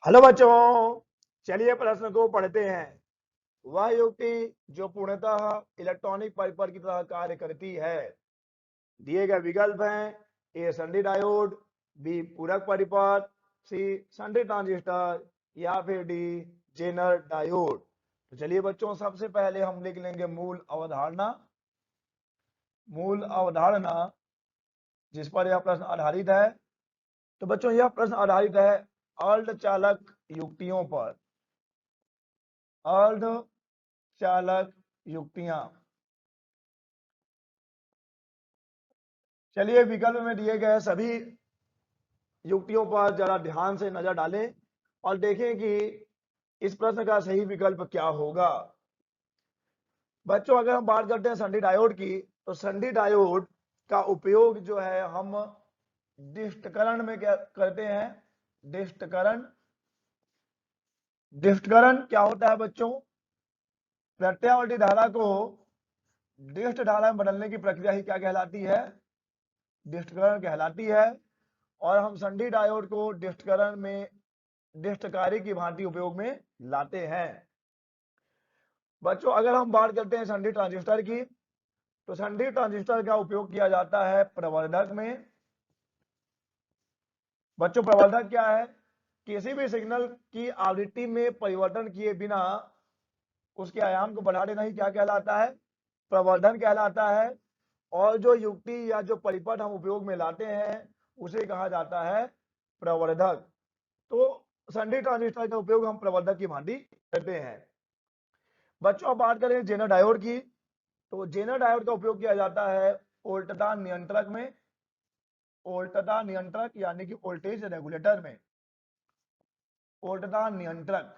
Hello बच्चों, चलिए प्रश्न को पढ़ते हैं। वह युक्ति जो पूर्णतः इलेक्ट्रॉनिक परिपथ की तरह कार्य करती है। दिए गए विकल्प हैं: ए सन्डि डायोड, बी पूरक परिपथ, सी सन्डि ट्रांजिस्टर या फिर डी जेनर डायोड। तो चलिए बच्चों, सबसे पहले हम लिख लेंगे मूल अवधारणा। मूल अवधारणा जिस पर यह प्रश्न आधारित है। तो बच्चों, यह प्रश्न आधारित है अर्धचालक युक्तियों पर। अर्धचालक युक्तियां। चलिए, विकल्प में दिए गए सभी युक्तियों पर जरा ध्यान से नजर डालें और देखें कि इस प्रश्न का सही विकल्प क्या होगा। बच्चों, अगर हम बात करते हैं सन्डि डायोड की, तो सन्डि डायोड का उपयोग जो है हम डिष्टकरण में क्या करते हैं? डिष्टकरण। डिष्टकरण क्या होता है बच्चों? प्रत्यावर्ती धारा को डिष्ट धारा में बदलने की प्रक्रिया ही क्या कहलाती है? डिष्टकरण कहलाती है। और हम सन्डि डायोड को डिष्टकरण में डिष्टकारी की भांति उपयोग में लाते हैं। बच्चों, अगर हम बात करते हैं सन्डि ट्रांजिस्टर की, तो सन्डि ट्रांजिस्टर का उपयोग किया जाता है प्रवर्धक में। बच्चों, प्रवर्धक क्या है? किसी भी सिग्नल की आवृत्ति में परिवर्तन किए बिना उसके आयाम को बढ़ा देना ही क्या कहलाता है? प्रवर्धन कहलाता है। और जो युक्ति या जो परिपथ हम उपयोग में लाते हैं उसे कहा जाता है प्रवर्धक। तो सन्डि ट्रांजिस्टर का उपयोग हम प्रवर्धक की भांति करते हैं। बच्चों, अब बात करें जेनर डायोड की, तो जेनर डायोड का उपयोग किया जाता है वोल्टता नियंत्रक में। वोल्टता नियंत्रक यानी कि वोल्टेज रेगुलेटर में। वोल्टता नियंत्रक।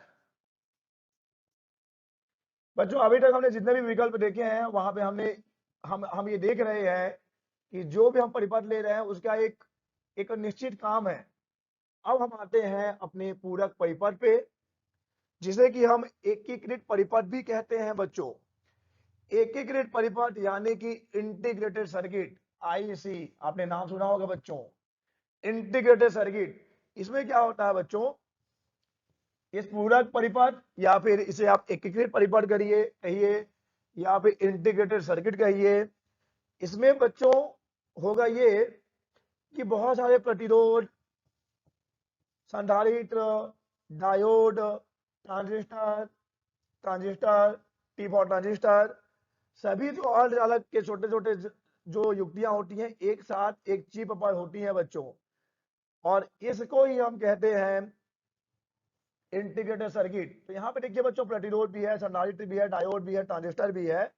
बच्चों, अभी तक हमने जितने भी विकल्प देखे हैं वहां पे हम ये देख रहे हैं कि जो भी हम परिपथ ले रहे हैं उसका एक एक निश्चित काम है। अब हम आते हैं अपने पूरक परिपथ पे, जिसे कि हम एकीकृत परिपथ भी कहते हैं बच्चों। एकीकृत परिपथ यानी कि इंटीग्रेटेड सर्किट, आईसी, आपने नाम सुना होगा बच्चों, इंटीग्रेटेड सर्किट। इसमें क्या होता है बच्चों? इस पूरक परिपथ या फिर इसे आप एकीकृत परिपथ कहिए या फिर इंटीग्रेटेड सर्किट कहिए। इसमें बच्चों होगा ये कि बहुत सारे प्रतिरोध, संधारित्र, डायोड, ट्रांजिस्टर, टी-फॉर ट्रांजिस्टर, सभी जो अर्धचालक के छोटे छोटे जो युक्तियां होती हैं एक साथ एक चिप पर होती हैं बच्चों। और इसको ही हम कहते हैं इंटीग्रेटेड सर्किट। तो यहाँ पे देखिए बच्चों, प्रतिरोध भी है, संधारित्र भी है, डायोड भी है, ट्रांजिस्टर भी है।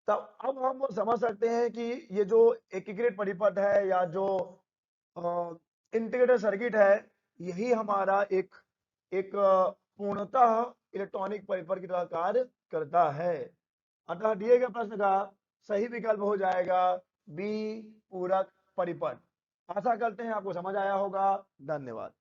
तब अब हम समझ सकते हैं कि ये जो एकीकृत परिपथ है या जो इंटीग्रेटेड सर्किट है, यही हमारा एक एक पूर्णतः इलेक्ट्रॉनिक परिपथ की तरह कार्य करता है। अतः दिए गए प्रश्न का सही विकल्प हो जाएगा बी पूरक परिपथ। आशा करते हैं आपको समझ आया होगा। धन्यवाद।